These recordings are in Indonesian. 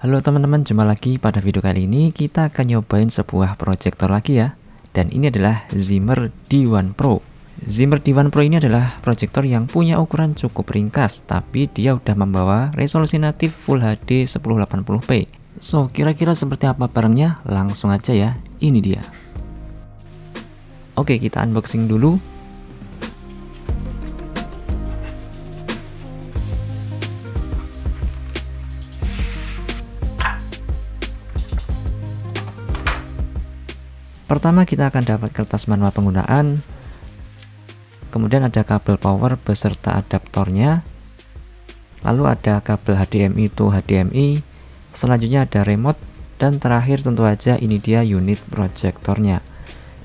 Halo teman-teman, jumpa lagi. Pada video kali ini kita akan nyobain sebuah proyektor lagi ya. Dan ini adalah Zimmer D1 Pro. Zimmer D1 Pro ini adalah proyektor yang punya ukuran cukup ringkas, tapi dia udah membawa resolusi natif Full HD 1080p. So, kira-kira seperti apa barangnya? Langsung aja ya, ini dia. Oke, kita unboxing dulu. Pertama kita akan dapat kertas manual penggunaan, kemudian ada kabel power beserta adaptornya, lalu ada kabel HDMI to HDMI, selanjutnya ada remote, dan terakhir tentu aja ini dia unit proyektornya.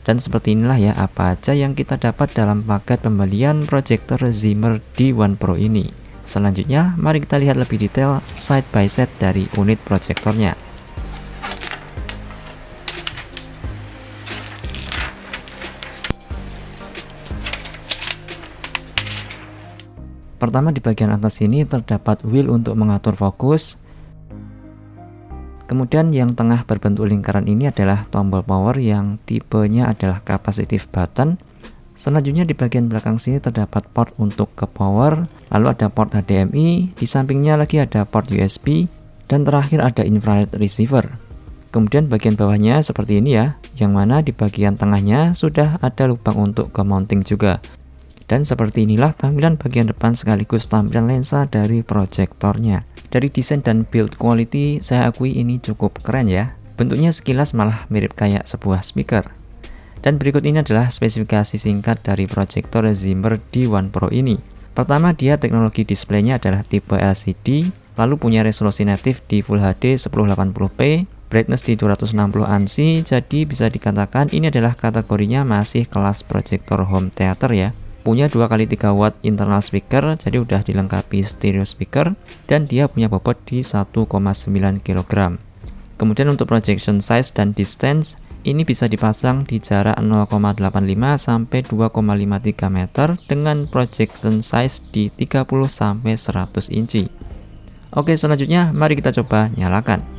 Dan seperti inilah ya apa aja yang kita dapat dalam paket pembelian proyektor Zimmer D1 Pro ini. Selanjutnya mari kita lihat lebih detail side by side dari unit proyektornya. Pertama, di bagian atas ini terdapat wheel untuk mengatur fokus. Kemudian yang tengah berbentuk lingkaran ini adalah tombol power yang tipenya adalah capacitive button. Selanjutnya di bagian belakang sini terdapat port untuk ke power, lalu ada port HDMI, di sampingnya lagi ada port USB, dan terakhir ada infrared receiver. Kemudian bagian bawahnya seperti ini ya, yang mana di bagian tengahnya sudah ada lubang untuk ke mounting juga. Dan seperti inilah tampilan bagian depan sekaligus tampilan lensa dari proyektornya. Dari desain dan build quality saya akui ini cukup keren ya. Bentuknya sekilas malah mirip kayak sebuah speaker. Dan berikut ini adalah spesifikasi singkat dari proyektor Zimmer D1 Pro ini. Pertama, dia teknologi displaynya adalah tipe LCD, lalu punya resolusi natif di Full HD 1080p, brightness di 260 ANSI, jadi bisa dikatakan ini adalah kategorinya masih kelas proyektor home theater ya. Punya 2x3 watt internal speaker, jadi udah dilengkapi stereo speaker, dan dia punya bobot di 1,9 kg. Kemudian untuk projection size dan distance, ini bisa dipasang di jarak 0,85 sampai 2,53 meter dengan projection size di 30 sampai 100 inci. Oke, selanjutnya mari kita coba nyalakan.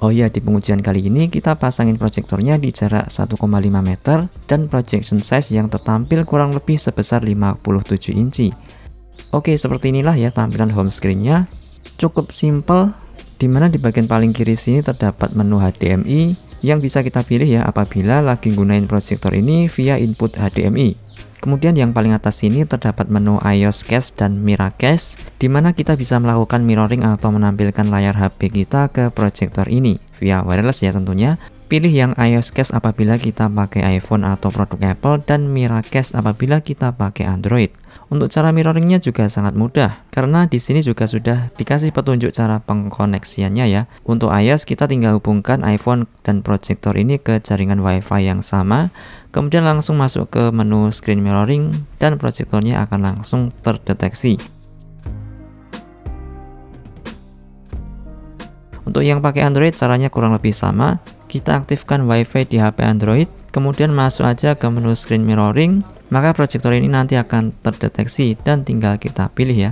Oh ya, di pengujian kali ini kita pasangin proyektornya di jarak 1,5 meter dan projection size yang tertampil kurang lebih sebesar 57 inci. Oke, seperti inilah ya tampilan home screen-nya. Cukup simple, dimana di bagian paling kiri sini terdapat menu HDMI yang bisa kita pilih ya apabila lagi gunain proyektor ini via input HDMI. Kemudian yang paling atas sini terdapat menu iOS Cache dan Miracast, di mana kita bisa melakukan mirroring atau menampilkan layar HP kita ke proyektor ini via wireless ya tentunya. Pilih yang iOS Cache apabila kita pakai iPhone atau produk Apple dan Miracast apabila kita pakai Android. Untuk cara mirroringnya juga sangat mudah, karena di sini juga sudah dikasih petunjuk cara pengkoneksiannya ya. Untuk iOS kita tinggal hubungkan iPhone dan proyektor ini ke jaringan WiFi yang sama, kemudian langsung masuk ke menu screen mirroring dan proyektornya akan langsung terdeteksi. Untuk yang pakai Android caranya kurang lebih sama. Kita aktifkan WiFi di HP Android, kemudian masuk aja ke menu screen mirroring, maka proyektor ini nanti akan terdeteksi dan tinggal kita pilih ya.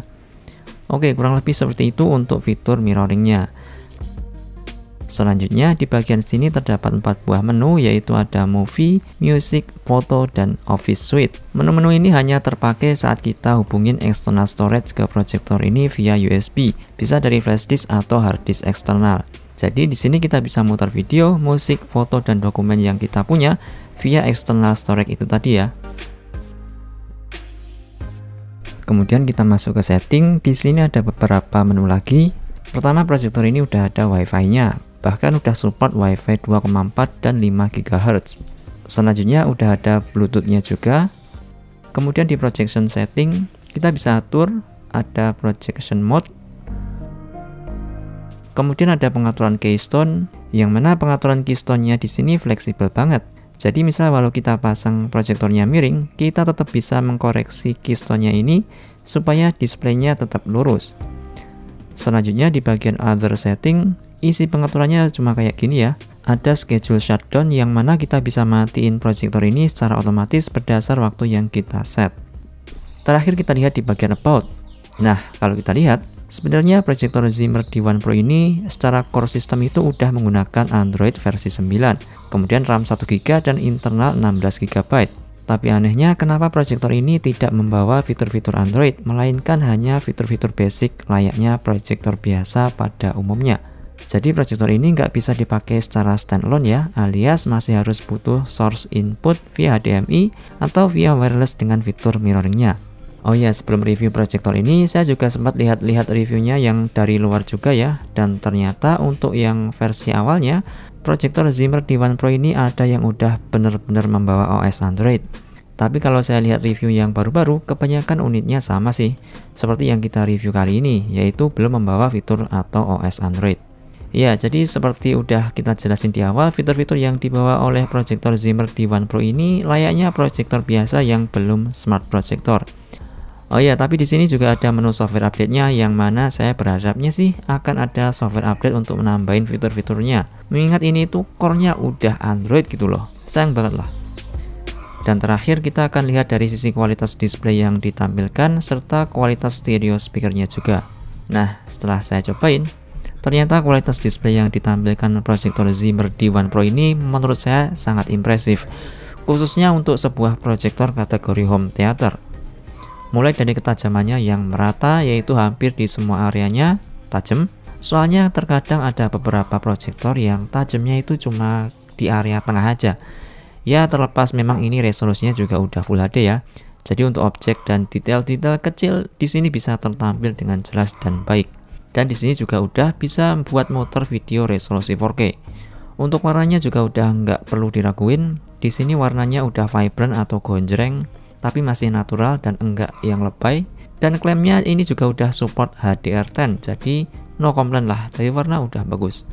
Oke, kurang lebih seperti itu untuk fitur mirroringnya. Selanjutnya di bagian sini terdapat 4 buah menu, yaitu ada movie, music, foto, dan office suite. Menu-menu ini hanya terpakai saat kita hubungin external storage ke proyektor ini via USB, bisa dari flash disk atau hard disk eksternal. Jadi di sini kita bisa muter video, musik, foto, dan dokumen yang kita punya via external storage itu tadi ya. Kemudian kita masuk ke setting. Di sini ada beberapa menu lagi. Pertama, proyektor ini udah ada WiFi-nya, bahkan udah support WiFi 2,4 dan 5 GHz. Selanjutnya udah ada Bluetooth-nya juga. Kemudian di projection setting kita bisa atur ada projection mode. Kemudian ada pengaturan keystone, yang mana pengaturan keystone-nya di sini fleksibel banget. Jadi misal walau kita pasang proyektornya miring, kita tetap bisa mengkoreksi keystone-nya ini supaya displaynya tetap lurus. Selanjutnya di bagian other setting, isi pengaturannya cuma kayak gini ya. ada schedule shutdown yang mana kita bisa matiin proyektor ini secara otomatis berdasar waktu yang kita set. Terakhir kita lihat di bagian about. Nah, kalau kita lihat, sebenarnya proyektor Zimmer D1 Pro ini secara core system itu udah menggunakan Android versi 9, kemudian RAM 1GB dan internal 16GB. Tapi anehnya kenapa proyektor ini tidak membawa fitur-fitur Android, melainkan hanya fitur-fitur basic layaknya proyektor biasa pada umumnya. Jadi proyektor ini nggak bisa dipakai secara standalone ya, alias masih harus butuh source input via HDMI atau via wireless dengan fitur mirroringnya. Oh ya, sebelum review proyektor ini saya juga sempat lihat-lihat reviewnya yang dari luar juga ya, dan ternyata untuk yang versi awalnya proyektor Zimmer D1 Pro ini ada yang udah bener-bener membawa OS Android. Tapi kalau saya lihat review yang baru-baru, kebanyakan unitnya sama sih, seperti yang kita review kali ini, yaitu belum membawa fitur atau OS Android. Ya, jadi seperti udah kita jelasin di awal, fitur-fitur yang dibawa oleh proyektor Zimmer D1 Pro ini layaknya proyektor biasa yang belum smart proyektor. Oh ya, tapi di sini juga ada menu software update-nya yang mana saya berharapnya sih akan ada software update untuk menambahin fitur-fiturnya. Mengingat ini tuh core-nya udah Android gitu loh. Sayang banget lah. Dan terakhir kita akan lihat dari sisi kualitas display yang ditampilkan serta kualitas stereo speakernya juga. Nah, setelah saya cobain, ternyata kualitas display yang ditampilkan proyektor Zimmer D1 Pro ini menurut saya sangat impresif, khususnya untuk sebuah proyektor kategori home theater. Mulai dari ketajamannya yang merata, yaitu hampir di semua areanya tajam. Soalnya terkadang ada beberapa proyektor yang tajamnya itu cuma di area tengah aja. Ya, terlepas memang ini resolusinya juga udah Full HD ya. Jadi untuk objek dan detail-detail kecil di sini bisa tertampil dengan jelas dan baik. Dan di sini juga udah bisa membuat motor video resolusi 4K. Untuk warnanya juga udah nggak perlu diraguin. Di sini warnanya udah vibrant atau gonjreng, tapi masih natural dan enggak yang lebay. Dan klaimnya ini juga udah support HDR10, jadi no complaint lah, dari warna udah bagus.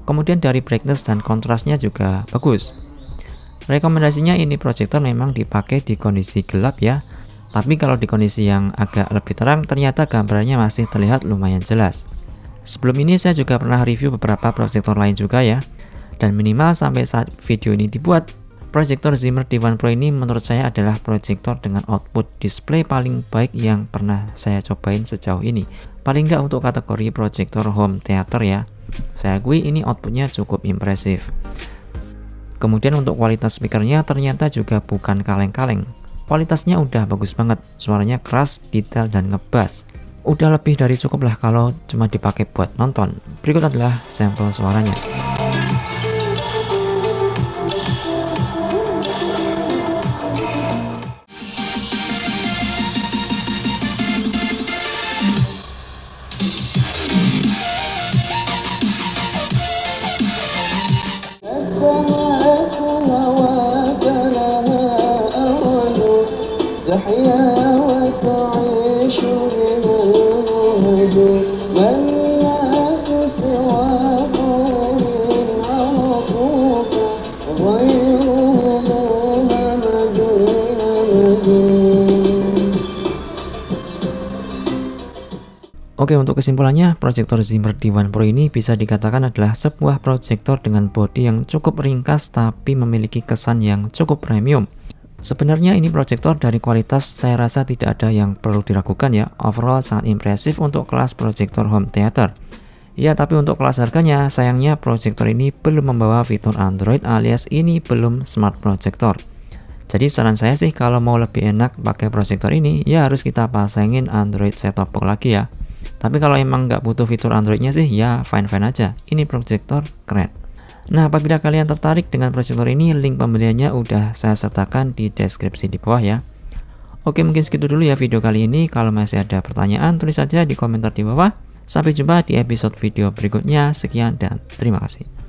Kemudian dari brightness dan kontrasnya juga bagus. Rekomendasinya ini proyektor memang dipakai di kondisi gelap ya, tapi kalau di kondisi yang agak lebih terang ternyata gambarnya masih terlihat lumayan jelas. Sebelum ini saya juga pernah review beberapa proyektor lain juga ya, dan minimal sampai saat video ini dibuat, proyektor Zimmer D1 Pro ini menurut saya adalah proyektor dengan output display paling baik yang pernah saya cobain sejauh ini. Paling nggak untuk kategori proyektor home theater ya. Saya akui ini outputnya cukup impresif. Kemudian untuk kualitas speakernya ternyata juga bukan kaleng-kaleng. Kualitasnya udah bagus banget, suaranya keras, detail, dan ngebass. Udah lebih dari cukup lah kalau cuma dipakai buat nonton. Berikut adalah sampel suaranya. Oke, untuk kesimpulannya, proyektor Zimmer D1 Pro ini bisa dikatakan adalah sebuah proyektor dengan bodi yang cukup ringkas tapi memiliki kesan yang cukup premium. Sebenarnya ini proyektor dari kualitas saya rasa tidak ada yang perlu diragukan ya. Overall sangat impresif untuk kelas proyektor home theater. Ya, tapi untuk kelas harganya sayangnya proyektor ini belum membawa fitur Android alias ini belum smart proyektor. Jadi saran saya sih kalau mau lebih enak pakai proyektor ini ya harus kita pasangin Android set-top box lagi ya. Tapi kalau emang nggak butuh fitur Androidnya sih ya fine-fine aja. Ini proyektor keren. Nah, apabila kalian tertarik dengan proyektor ini, link pembeliannya udah saya sertakan di deskripsi di bawah ya. Oke, mungkin segitu dulu ya video kali ini. Kalau masih ada pertanyaan, tulis saja di komentar di bawah. Sampai jumpa di episode video berikutnya. Sekian dan terima kasih.